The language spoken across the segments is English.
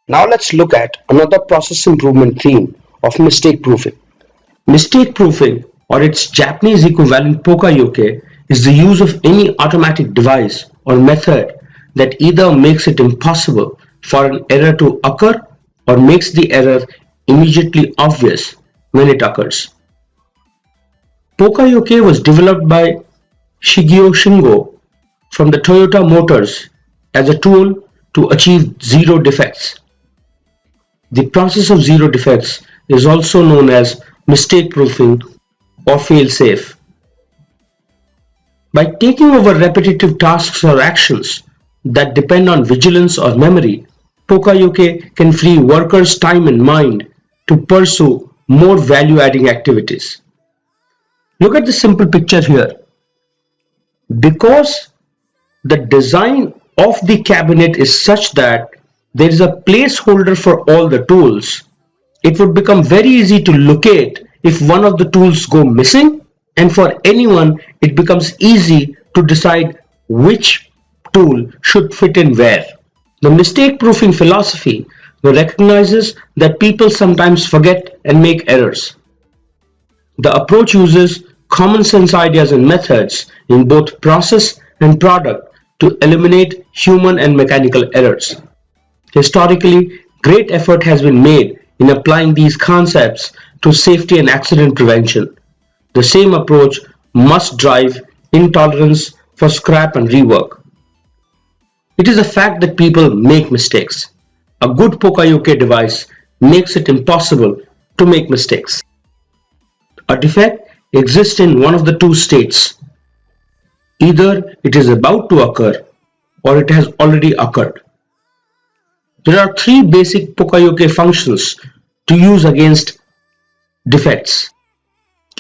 Now let's look at another process improvement theme of mistake proofing. Mistake proofing, or its Japanese equivalent poka-yoke, is the use of any automatic device or method that either makes it impossible for an error to occur or makes the error immediately obvious when it occurs. Poka-yoke was developed by Shigeo Shingo from the Toyota Motors as a tool to achieve zero defects. The process of zero defects is also known as mistake proofing or fail safe. By taking over repetitive tasks or actions that depend on vigilance or memory, Poka-yoke can free workers' time and mind to pursue more value-adding activities. Look at the simple picture here. Because the design of the cabinet is such that there is a placeholder for all the tools, it would become very easy to locate if one of the tools go missing, and for anyone it becomes easy to decide which tool should fit in where. The mistake proofing philosophy recognizes that people sometimes forget and make errors. The approach uses common sense ideas and methods in both process and product to eliminate human and mechanical errors. Historically, great effort has been made in applying these concepts to safety and accident prevention. The same approach must drive intolerance for scrap and rework. It is a fact that people make mistakes. A good Poka-yoke device makes it impossible to make mistakes. A defect exists in one of the two states. Either it is about to occur or it has already occurred. There are three basic Poka-yoke functions to use against defects.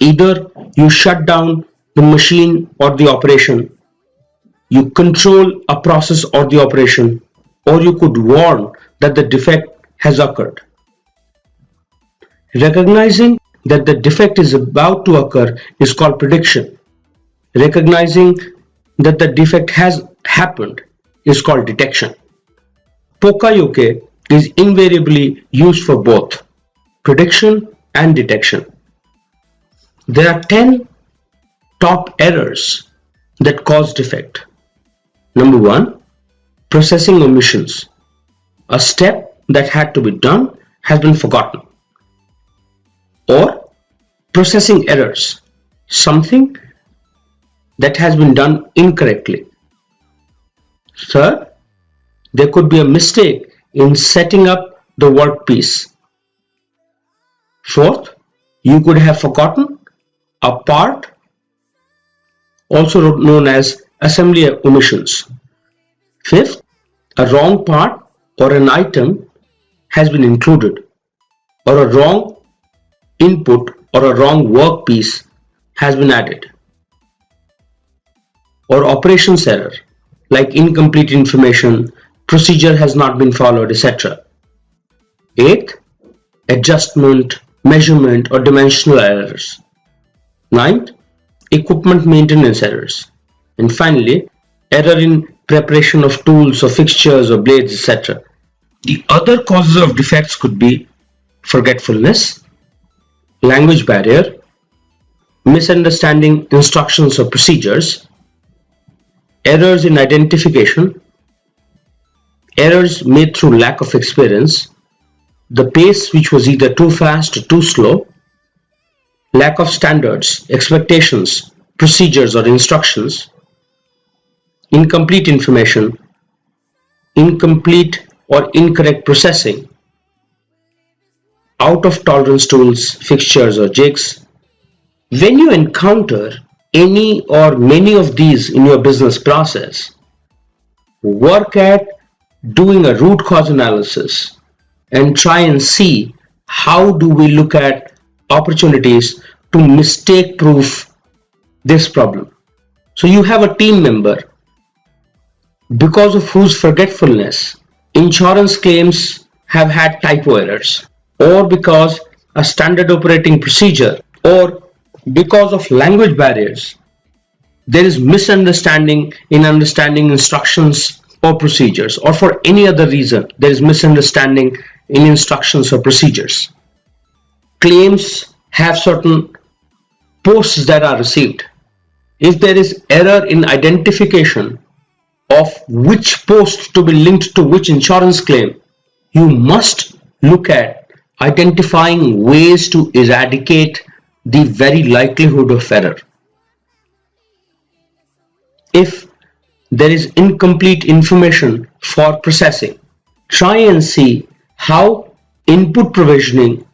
Either you shut down the machine or the operation, you control a process or the operation, or you could warn that the defect has occurred. Recognizing that the defect is about to occur is called prediction. Recognizing that the defect has happened is called detection. Poka-yoke is invariably used for both prediction and detection. There are 10 top errors that cause defect. Number 1, processing omissions. A step that had to be done has been forgotten. Or processing errors, something that has been done incorrectly. Third, there could be a mistake in setting up the workpiece. Fourth, you could have forgotten a part, also known as assembly omissions. Fifth, a wrong part or an item has been included, or a wrong input or a wrong workpiece has been added. Or operations error, like incomplete information, procedure has not been followed, etc. Eighth, adjustment, measurement or dimensional errors. Ninth, equipment maintenance errors. And finally, error in preparation of tools or fixtures or blades, etc. The other causes of defects could be forgetfulness, language barrier, misunderstanding instructions or procedures, errors in identification, errors made through lack of experience, the pace which was either too fast or too slow, lack of standards, expectations, procedures or instructions, incomplete information, incomplete or incorrect processing, out of tolerance tools, fixtures or jigs. When you encounter any or many of these in your business process, work at doing a root cause analysis and try and see how do we look at opportunities to mistake proof this problem. So you have a team member because of whose forgetfulness insurance claims have had typo errors, or because a standard operating procedure, or because of language barriers there is misunderstanding in understanding instructions or procedures, or for any other reason there is misunderstanding in instructions or procedures. Claims have certain posts that are received. If there is error in identification of which post to be linked to which insurance claim, you must look at identifying ways to eradicate the very likelihood of error. If there is incomplete information for processing, try and see how input provisioning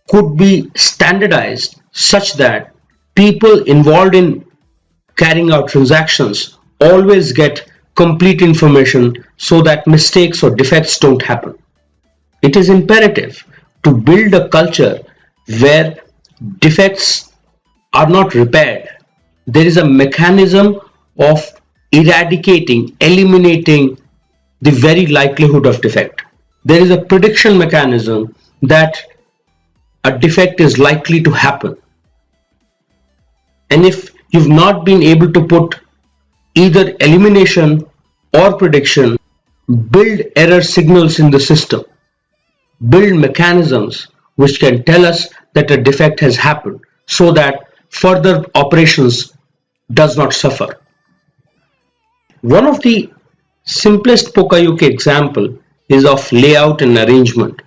could be standardized such that people involved in carrying out transactions always get complete information so that mistakes or defects don't happen. It is imperative to build a culture where defects are not repaired. There is a mechanism of eradicating, eliminating the very likelihood of defect. There is a prediction mechanism that a defect is likely to happen. And if you've not been able to put either elimination or prediction, build error signals in the system. Build mechanisms which can tell us that a defect has happened so that further operations does not suffer. One of the simplest Pokayoke example is of layout and arrangement.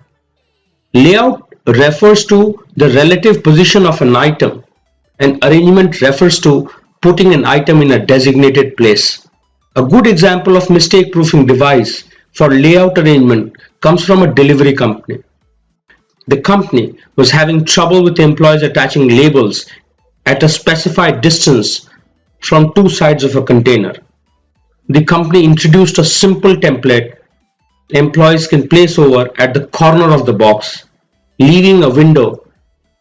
Layout refers to the relative position of an item, and arrangement refers to putting an item in a designated place. A good example of mistake-proofing device for layout arrangement comes from a delivery company. The company was having trouble with employees attaching labels at a specified distance from two sides of a container. The company introduced a simple template employees can place over at the corner of the box, leaving a window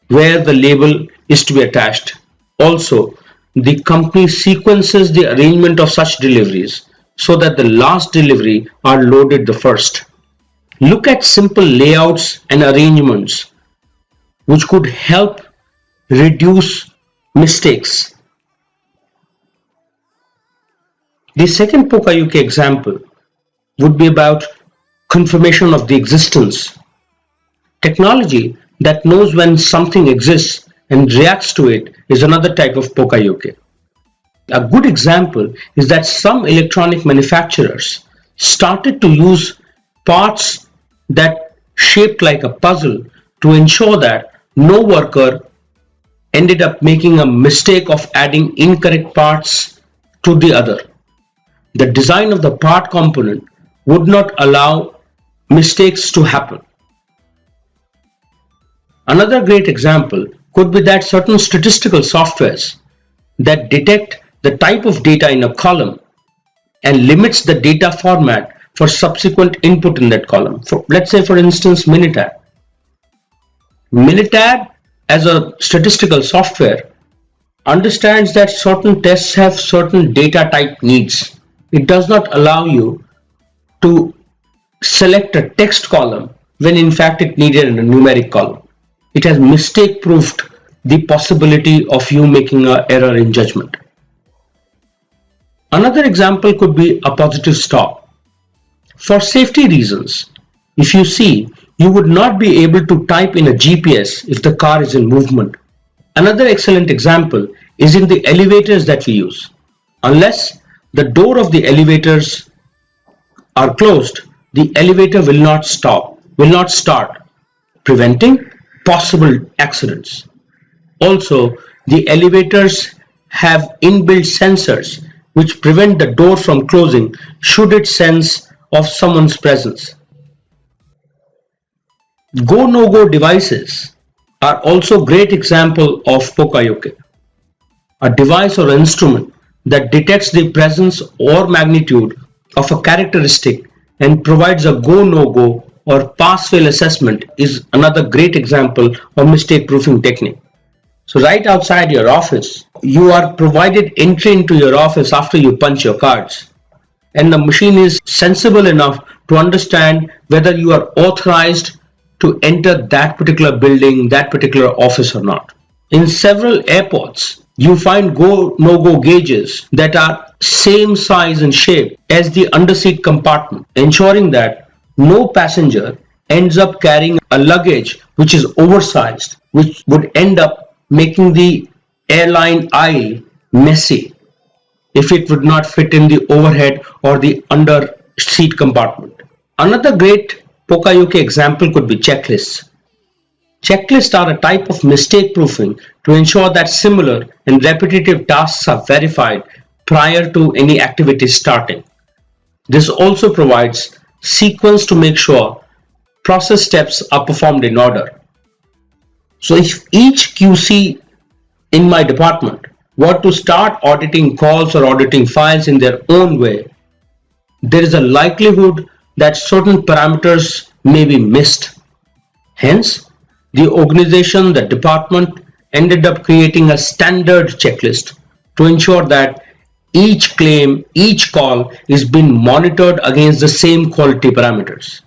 where the label is to be attached. Also, the company sequences the arrangement of such deliveries so that the last delivery are loaded the first. Look at simple layouts and arrangements which could help reduce mistakes. The second Pokayoke example would be about confirmation of the existence. Technology that knows when something exists and reacts to it is another type of Pokayoke. A good example is that some electronic manufacturers started to use parts that shaped like a puzzle to ensure that no worker ended up making a mistake of adding incorrect parts to the other. The design of the part component would not allow mistakes to happen. Another great example could be that certain statistical softwares that detect the type of data in a column and limits the data format for subsequent input in that column. Let's say, for instance, Minitab. Minitab, as a statistical software, understands that certain tests have certain data type needs. It does not allow you to select a text column when in fact it needed a numeric column. It has mistake proofed the possibility of you making an error in judgment. Another example could be a positive stop. For safety reasons, if you see, you would not be able to type in a GPS if the car is in movement. Another excellent example is in the elevators that we use. Unless the door of the elevators are closed, the elevator will not start, preventing possible accidents. Also, the elevators have inbuilt sensors which prevent the door from closing should it sense of someone's presence. Go-no-go devices are also great example of Pokayoke. A device or instrument that detects the presence or magnitude of a characteristic and provides a go-no-go or pass-fail assessment is another great example of mistake-proofing technique. So right outside your office, you are provided entry into your office after you punch your cards, and the machine is sensible enough to understand whether you are authorized to enter that particular building, that particular office or not. In several airports, You find go no-go gauges that are same size and shape as the underseat compartment, ensuring that no passenger ends up carrying a luggage which is oversized, which would end up making the airline aisle messy if it would not fit in the overhead or the under seat compartment. Another great Pokayoke example could be checklists. Checklists are a type of mistake proofing to ensure that similar and repetitive tasks are verified prior to any activity starting. This also provides sequence to make sure process steps are performed in order. So if each QC in my department were to start auditing calls or auditing files in their own way, there is a likelihood that certain parameters may be missed. Hence, the organization, the department ended up creating a standard checklist to ensure that each claim, each call is being monitored against the same quality parameters.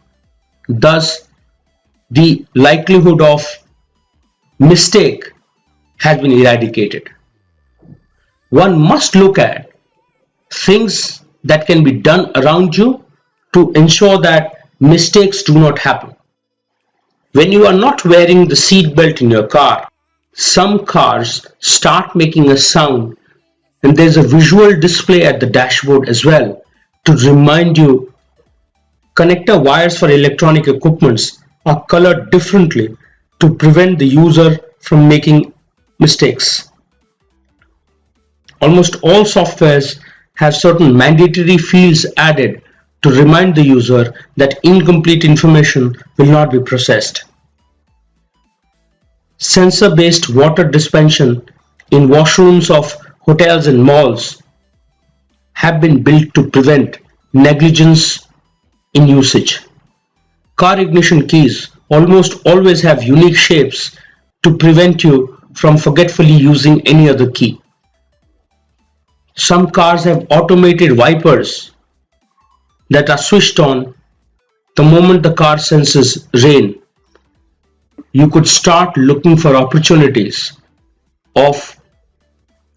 Thus, the likelihood of mistake has been eradicated. One must look at things that can be done around you to ensure that mistakes do not happen. When you are not wearing the seat belt in your car, some cars start making a sound, and there's a visual display at the dashboard as well to remind you connector wires for electronic equipments are colored differently to prevent the user from making mistakes. Almost all softwares have certain mandatory fields added to remind the user that incomplete information will not be processed. Sensor-based water dispensation in washrooms of hotels and malls have been built to prevent negligence in usage. Car ignition keys almost always have unique shapes to prevent you from forgetfully using any other key. Some cars have automated wipers that are switched on the moment the car senses rain. You could start looking for opportunities of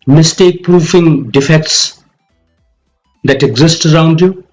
mistake proofing defects that exist around you.